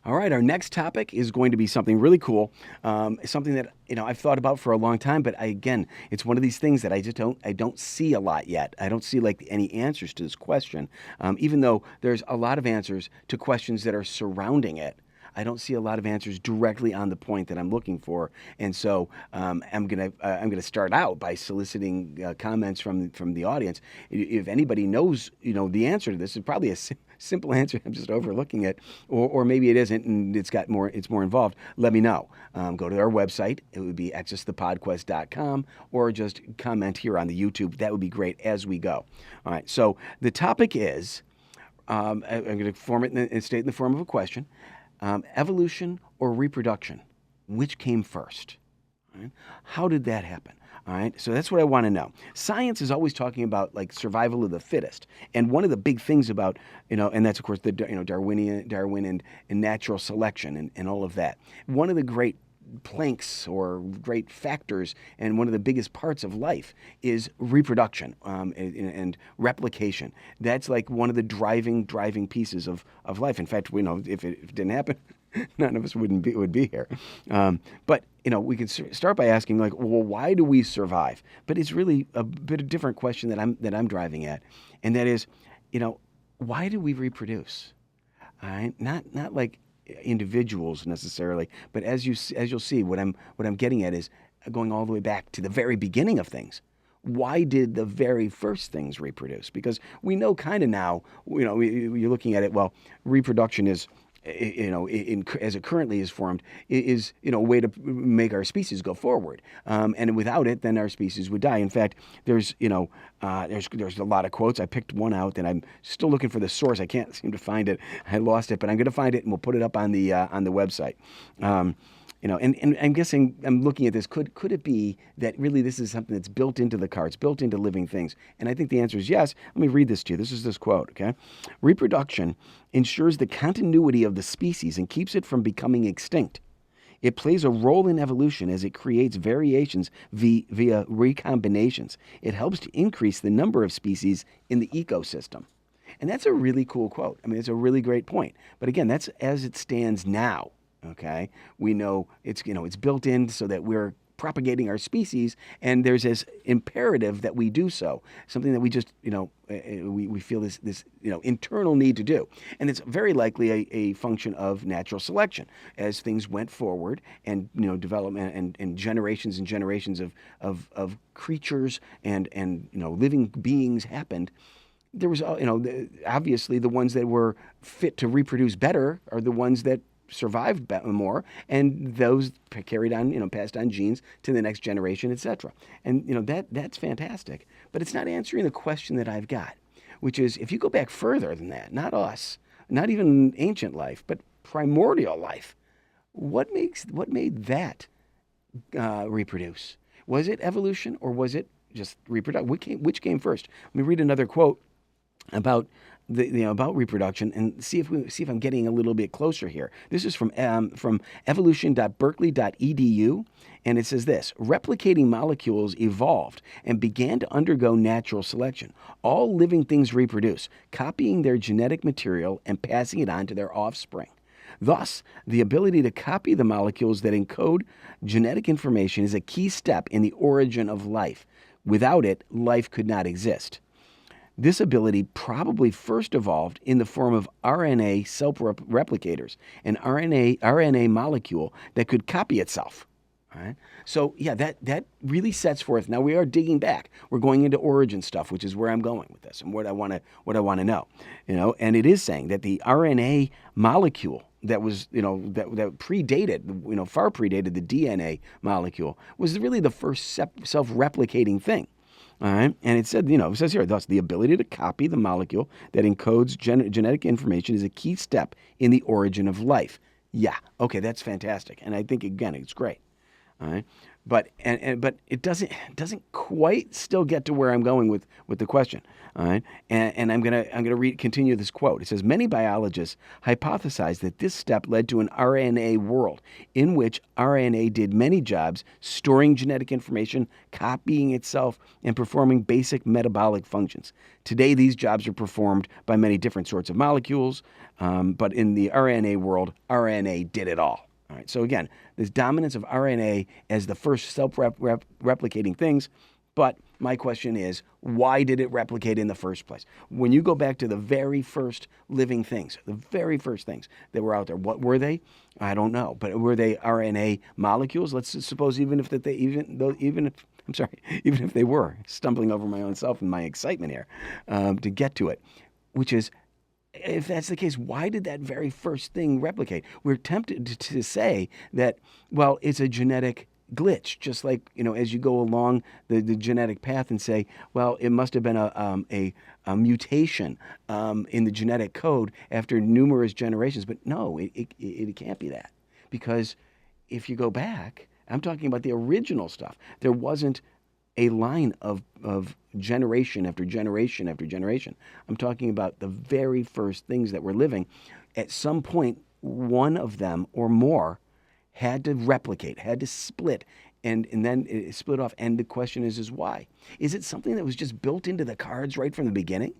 All right, our next topic is going to be something really cool, something that I've thought about for a long time. But again, it's one of these things that I don't see a lot yet. I don't see like any answers to this question, even though there's a lot of answers to questions that are surrounding it. I don't see a lot of answers directly on the point that I'm looking for, and so I'm gonna start out by soliciting comments from the audience. If anybody knows the answer to this, it's probably a simple answer. I'm just overlooking it, or maybe it isn't, and it's more involved. Let me know. Go to our website. It would be exusthepodquest.com, or just comment here on the YouTube. That would be great as we go. All right. So the topic is, I'm going to form it and state in the form of a question. Evolution or reproduction? Which came first? All right? How did that happen? All right, so that's what I want to know. Science is always talking about like survival of the fittest, and one of the big things about and that's of course the Darwin and natural selection and all of that. One of the great planks or great factors and one of the biggest parts of life is reproduction and replication. That's like one of the driving pieces of life. In fact, we know if it didn't happen, none of us would be here. But we can start by asking like, well, why do we survive? But it's really a bit of a different question that I'm driving at, and that is, why do we reproduce? All right, not like individuals necessarily, but as you'll see, what I'm getting at is going all the way back to the very beginning of things. Why did the very first things reproduce? Because we know kind of now, you're looking at it. Well, reproduction is, as it currently is formed, is a way to make our species go forward. And without it, then our species would die. In fact, there's a lot of quotes. I picked one out, and I'm still looking for the source. I can't seem to find it. I lost it, but I'm going to find it, and we'll put it up on the website. And I'm guessing, I'm looking at this, could it be that really this is something that's built into the cards, built into living things? And I think the answer is yes. Let me read this to you. This is this quote, okay? Reproduction ensures the continuity of the species and keeps it from becoming extinct. It plays a role in evolution as it creates variations via recombinations. It helps to increase the number of species in the ecosystem. And that's a really cool quote. I mean, it's a really great point. But again, that's as it stands now. Okay, we know it's built in so that we're propagating our species, and there's this imperative that we do so. Something that we just we feel this internal need to do, and it's very likely a function of natural selection as things went forward and development and generations of creatures and living beings happened. There was obviously the ones that were fit to reproduce better are the ones that survived more, and those carried on, passed on genes to the next generation, etc. And that's fantastic, but it's not answering the question that I've got, which is if you go back further than that, not us, not even ancient life, but primordial life, what made that reproduce? Was it evolution or was it just reproduction? Which came first? Let me read another quote about about reproduction and see if I'm getting a little bit closer here. This is from evolution.berkeley.edu, and it says this: replicating molecules evolved and began to undergo natural selection. All living things reproduce, copying their genetic material and passing it on to their offspring. Thus, the ability to copy the molecules that encode genetic information is a key step in the origin of life. Without it, life could not exist. This ability probably first evolved in the form of RNA self-replicators, an RNA molecule that could copy itself. All right? So yeah, that really sets forth. Now we are digging back. We're going into origin stuff, which is where I'm going with this and what I want to know. And it is saying that the RNA molecule that was that predated far predated the DNA molecule was really the first self-replicating thing. All right, and it says here, thus the ability to copy the molecule that encodes genetic information is a key step in the origin of life. Yeah, okay, that's fantastic, and I think again it's great. All right. But it doesn't quite still get to where I'm going with the question. All right. And I'm gonna continue this quote. It says many biologists hypothesize that this step led to an RNA world in which RNA did many jobs, storing genetic information, copying itself, and performing basic metabolic functions. Today, these jobs are performed by many different sorts of molecules, but in the RNA world, RNA did it all. All right. So again, this dominance of RNA as the first self-replicating things. But my question is, why did it replicate in the first place? When you go back to the very first living things, the very first things that were out there, what were they? I don't know. But were they RNA molecules? Let's suppose even if even if they were, stumbling over my own self and my excitement here to get to it, which is, if that's the case, why did that very first thing replicate? We're tempted to say that, well, it's a genetic glitch, just like, as you go along the genetic path and say, well, it must have been a mutation in the genetic code after numerous generations. But no, it can't be that. Because if you go back, I'm talking about the original stuff. There wasn't a line of generation after generation after generation. I'm talking about the very first things that were living. At some point, one of them or more had to replicate, had to split, and then it split off. And the question is why? Is it something that was just built into the cards right from the beginning?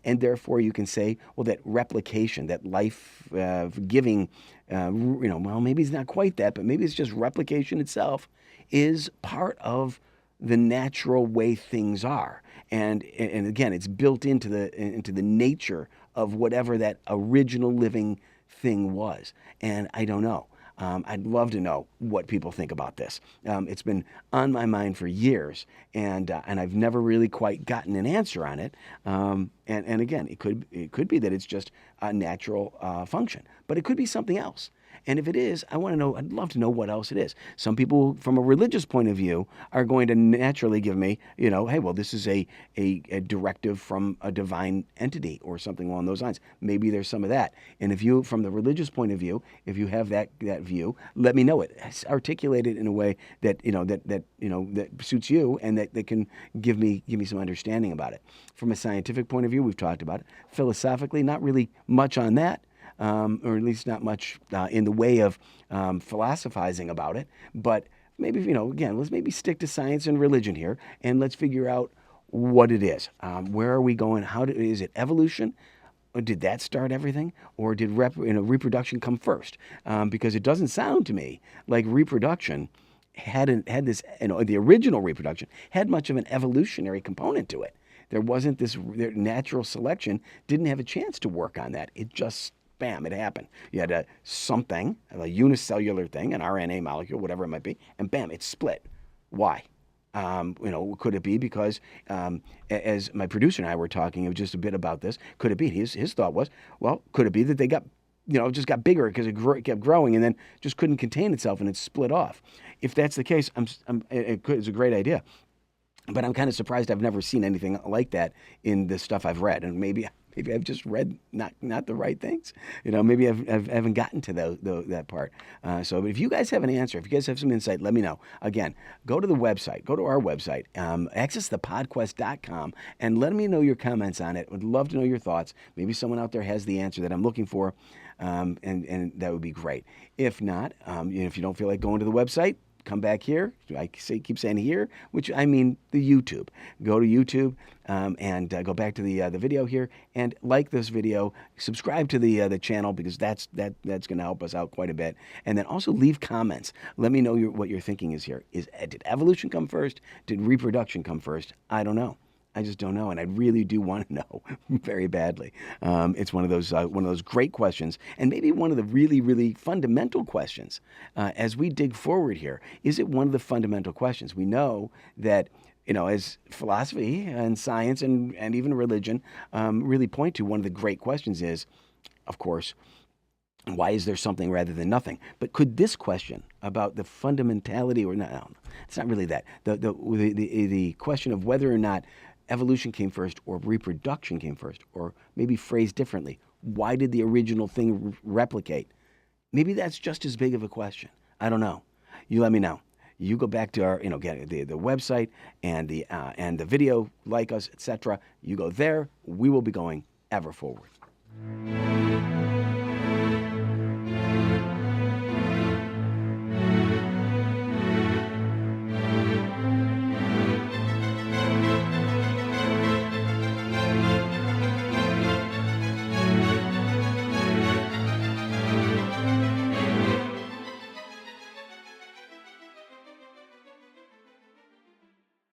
And therefore you can say, well, that replication, that life-giving, well, maybe it's not quite that, but maybe it's just replication itself is part of the natural way things are. And again, it's built into the nature of whatever that original living thing was. And I don't know. I'd love to know what people think about this. It's been on my mind for years, and I've never really quite gotten an answer on it. And again, it could be that it's just a natural function, but it could be something else. And if it is, I want to know, I'd love to know what else it is. Some people, from a religious point of view, are going to naturally give me, hey, well, this is a directive from a divine entity or something along those lines. Maybe there's some of that. And if you, from the religious point of view, if you have that view, let me know it. Articulate it in a way that, that suits you and that can give me some understanding about it. From a scientific point of view, we've talked about it. Philosophically, not really much on that. Or at least not much in the way of philosophizing about it. But maybe, again, let's maybe stick to science and religion here, and let's figure out what it is. Where are we going? Is it evolution? Or did that start everything? Or did reproduction come first? Because it doesn't sound to me like reproduction had this, the original reproduction had much of an evolutionary component to it. There wasn't this natural selection, didn't have a chance to work on that. It just bam, it happened. You had a unicellular thing, an RNA molecule, whatever it might be, and bam, it split. Why? Could it be because, as my producer and I were talking just a bit about this, could it be, his thought was, well, could it be that they got, just got bigger because it kept growing and then just couldn't contain itself and it split off? If that's the case, it's a great idea. But I'm kind of surprised I've never seen anything like that in the stuff I've read. And maybe I've just read not the right things. Maybe I haven't gotten to that part. So if you guys have an answer, if you guys have some insight, let me know. Again, go to the website. Go to our website, exusthepodquest.com, and let me know your comments on it. Would love to know your thoughts. Maybe someone out there has the answer that I'm looking for, and that would be great. If not, if you don't feel like going to the website, come back here. Keep saying here, which I mean the YouTube. Go to YouTube and go back to the video here and like this video. Subscribe to the channel because that's going to help us out quite a bit. And then also leave comments. Let me know what your thinking is here. Did evolution come first? Did reproduction come first? I don't know. I just don't know, and I really do want to know very badly. It's one of those great questions, and maybe one of the really, really fundamental questions as we dig forward here. Is it one of the fundamental questions? We know that, as philosophy and science and even religion really point to, one of the great questions is, of course, why is there something rather than nothing? But could this question about the fundamentality, or no, it's not really that. The question of whether or not evolution came first or reproduction came first, or maybe phrased differently, why did the original thing replicate? Maybe that's just as big of a question. I don't know. You let me know. You go back to our, get the website and the video, like us, etc. You go there. We will be going ever forward.